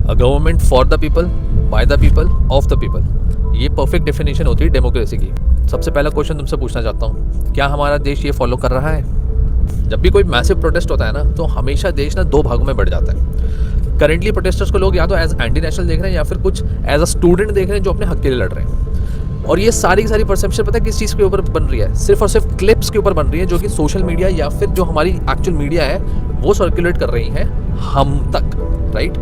A government for the people, by the people, of the people, ये perfect definition होती है democracy की। सबसे पहला क्वेश्चन तुमसे पूछना चाहता हूँ, क्या हमारा देश ये फॉलो कर रहा है? जब भी कोई मैसिव प्रोटेस्ट होता है ना, तो हमेशा देश ना दो भागों में बढ़ जाता है। करेंटली प्रोटेस्टर्स को लोग या तो एज एंटी नेशनल देख रहे हैं या फिर कुछ एज अ स्टूडेंट देख रहे हैं जो अपने हक के लिए लड़ रहे हैं। और ये सारी की सारी परसेप्शन पता है किस चीज़ के ऊपर बन रही है? सिर्फ और सिर्फ क्लिप्स के ऊपर बन रही है, जो कि सोशल मीडिया या फिर जो हमारी एक्चुअल मीडिया है वो सर्कुलेट कर रही है हम तक, राइट?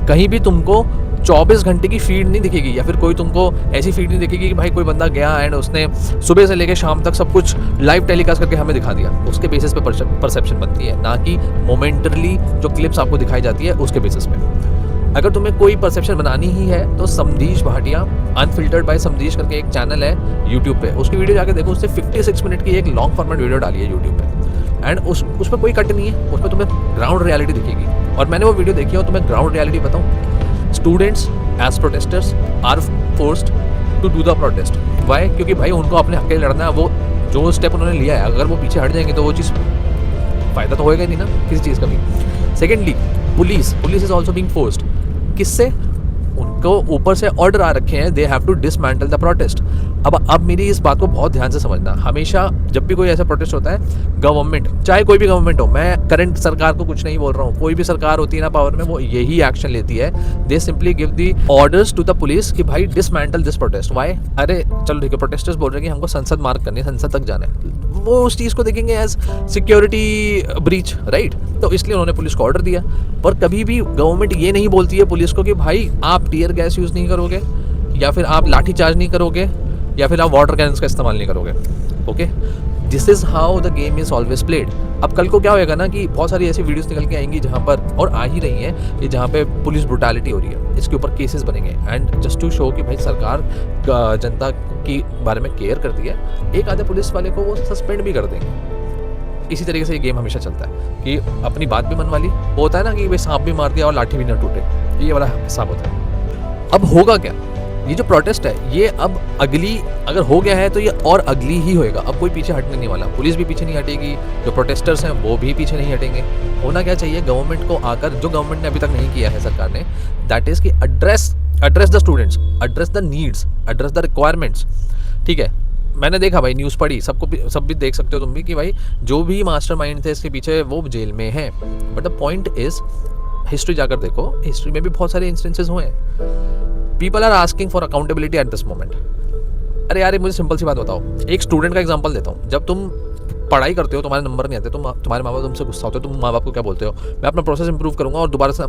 कहीं भी तुमको 24 घंटे की फीड नहीं दिखेगी, या फिर कोई तुमको ऐसी फीड नहीं दिखेगी कि भाई कोई बंदा गया एंड उसने सुबह से लेकर शाम तक सब कुछ लाइव टेलीकास्ट करके हमें दिखा दिया। उसके बेसिस पे परसेप्शन बनती है, ना कि मोमेंटरली जो क्लिप्स आपको दिखाई जाती है उसके बेसिस पे। अगर तुम्हें कोई परसेप्शन बनानी ही है तो समदीश भाटिया, अनफिल्टर्ड बाय समदीश करके एक चैनल है यूट्यूब पे, उसकी वीडियो जाके देखो। उससे 56 मिनट की एक लॉन्ग फॉर्मेट वीडियो डाली है यूट्यूब पे, एंड उस पर कोई कट नहीं है, उसमें तुम्हें ग्राउंड रियलिटी दिखेगी। और मैंने वो वीडियो देखी है और तुम्हें ग्राउंड रियलिटी बताऊँ, students as protesters are forced to do the protest. Why? क्योंकि भाई उनको अपने हक के लिए लड़ना है। वो जो स्टेप उन्होंने लिया है, अगर वो पीछे हट जाएंगे तो वो चीज़ फ़ायदा तो होएगा नहीं ना किसी चीज़ का भी। Secondly, police is also being forced. किससे? उनको ऊपर से ऑर्डर आ रखे हैं, they have to dismantle the protest. अब मेरी इस बात को बहुत ध्यान से समझना। हमेशा जब भी कोई ऐसा प्रोटेस्ट होता है, गवर्नमेंट, चाहे कोई भी गवर्नमेंट हो, मैं करंट सरकार को कुछ नहीं बोल रहा हूँ, कोई भी सरकार होती है ना पावर में, वो यही एक्शन लेती है। They simply give the orders to the police कि भाई डिसमेंटल दिस प्रोटेस्ट। वाई? अरे चलो ठीक है, प्रोटेस्टर्स बोल रहे हैं कि हमको संसद मार्क करनी है, संसद तक जाना है, वो उस चीज़ को देखेंगे एज सिक्योरिटी ब्रीच, राइट? तो इसलिए उन्होंने पुलिस को ऑर्डर दिया। पर कभी भी गवर्नमेंट ये नहीं बोलती है पुलिस को कि भाई आप टीयर गैस यूज़ नहीं करोगे, या फिर आप लाठी चार्ज नहीं करोगे, या फिर आप वाटर कैनन्स का इस्तेमाल नहीं करोगे। Okay, this is how the game is always played. अब कल को क्या होएगा ना कि बहुत सारी ऐसी वीडियोस निकल के आएंगी जहाँ पर, और आ ही रही हैं, कि जहाँ पे पुलिस ब्रुटैलिटी हो रही है, इसके ऊपर केसेस बनेंगे, एंड जस्ट टू शो कि भाई सरकार जनता की बारे में केयर करती है, एक आधे पुलिस वाले को वो सस्पेंड भी कर देंगे। इसी तरीके से ये गेम हमेशा चलता है कि अपनी बात भी मन वाली, वो होता है ना कि भाई सांप भी मार दिया और लाठी भी ना टूटे, ये वाला हिसाब होता है। अब होगा क्या? ये जो प्रोटेस्ट है ये अब अगली, अगर हो गया है तो ये और अगली ही होएगा। अब कोई पीछे हटने नहीं वाला, पुलिस भी पीछे नहीं हटेगी, जो प्रोटेस्टर्स हैं वो भी पीछे नहीं हटेंगे। होना क्या चाहिए गवर्नमेंट को आकर, जो गवर्नमेंट ने अभी तक नहीं किया है सरकार ने, दैट इज़ कि address the students, address the needs, address the requirements. ठीक है, मैंने देखा भाई, न्यूज़ पढ़ी, सब भी देख सकते हो तुम भी, कि भाई जो भी मास्टरमाइंड थे इसके पीछे वो जेल में हैं। But the point is, history जाकर देखो, हिस्ट्री में भी बहुत सारे इंस्टेंसेस हुए हैं। People are asking for accountability at this moment. अरे यार, मुझे सिंपल सी बात बताओ, एक स्टूडेंट का एग्जांपल देता हूँ। जब तुम पढ़ाई करते हो, तुम्हारे नंबर नहीं आते, तुम्हारे माँ बाप तुमसे गुस्सा होते हो, तुम माँ बाप को क्या बोलते हो? मैं अपना प्रोसेस इंप्रूव करूंगा और दोबारा से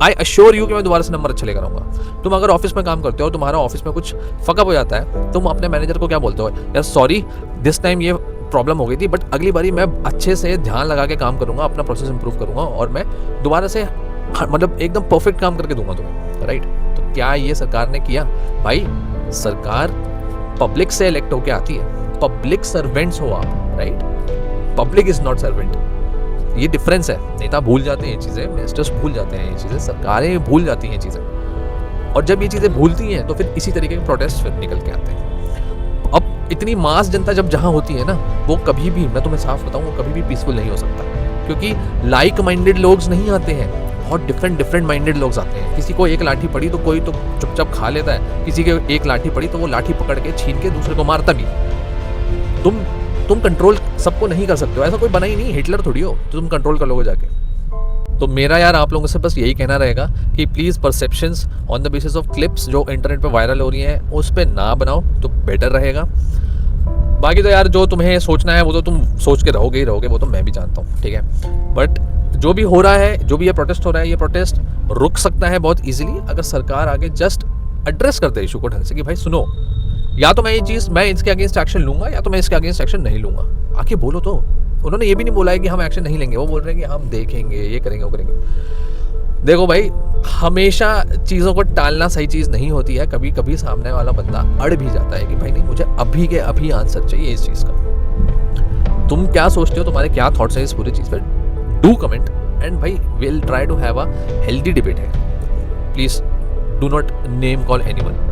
आई अश्योर यू कि मैं दोबारा से नंबर अच्छे लेकर आऊँगा। तुम अगर ऑफिस में काम करते हो, तुम्हारा ऑफिस में कुछ फकअप हो जाता है, तुम अपने मैनेजर को क्या बोलते हो? यार सॉरी, दिस टाइम ये प्रॉब्लम हो गई थी, बट अगली बारी मैं अच्छे से ध्यान लगा के काम करूँगा, अपना प्रोसेस इंप्रूव करूँगा और मैं दोबारा से मतलब एकदम परफेक्ट काम करके दूंगा तुम्हें, राइट? तो क्या ये सरकार ने किया? भाई सरकार पब्लिक से इलेक्ट होके आती है, पब्लिक सर्वेंट्स हो आप, right? Public is not servant, ये डिफरेंस है। नेता भूल जाते हैं ये चीज़ें, मिनिस्टर्स भूल जाते हैं ये चीज़ें, सरकारें भूल जाती हैं ये चीज़ें, और जब ये चीज़ें भूलती हैं तो फिर इसी तरीके के प्रोटेस्ट फिर निकल के आते हैं। अब इतनी मास जनता जब जहाँ होती है ना, वो कभी भी, मैं तुम्हें साफ बताऊँ, वो कभी भी पीसफुल नहीं हो सकता, क्योंकि लाइक माइंडेड लोग नहीं आते हैं, बहुत डिफरेंट माइंडेड लोग आते हैं। किसी को एक लाठी पड़ी तो कोई तो चुपचाप खा लेता है, किसी के एक लाठी पड़ी तो वो लाठी पकड़ के छीन के दूसरे को मारता भी। तुम कंट्रोल सबको नहीं कर सकते हो, ऐसा कोई बना ही नहीं, हिटलर थोड़ी हो तो तुम कंट्रोल कर लोगे जाके। तो मेरा यार आप लोगों से बस यही कहना रहेगा कि please perceptions on the basis of clips जो इंटरनेट पे वायरल हो रही हैं उस पर ना बनाओ तो बेटर रहेगा। बाकी तो यार जो तुम्हें सोचना है वो तो तुम सोच के रहोगे ही रहोगे, वो तो मैं भी जानता हूँ, ठीक है? बट जो भी हो रहा है, जो भी ये प्रोटेस्ट हो रहा है, ये प्रोटेस्ट रुक सकता है बहुत इजीली अगर सरकार आगे जस्ट एड्रेस करते इशू को ढंग से कि भाई सुनो, या तो मैं ये चीज़, मैं इसके अगेंस्ट एक्शन लूंगा या तो मैं इसके अगेंस्ट एक्शन नहीं लूंगा। आके बोलो तो। उन्होंने ये भी नहीं बोला है कि हम एक्शन नहीं लेंगे, वो बोल रहे हैं कि हम देखेंगे, ये करेंगे, वो करेंगे। देखो भाई, हमेशा चीज़ों को टालना सही चीज़ नहीं होती है। कभी कभी सामने वाला बंदा अड़ भी जाता है कि भाई नहीं, मुझे अभी के अभी आंसर चाहिए इस चीज़ का। तुम क्या सोचते हो, तुम्हारे क्या थॉट्स हैं इस पूरी चीज़ पर? डू कमेंट एंड भाई will try to have a healthy debate है। Please do not name call anyone.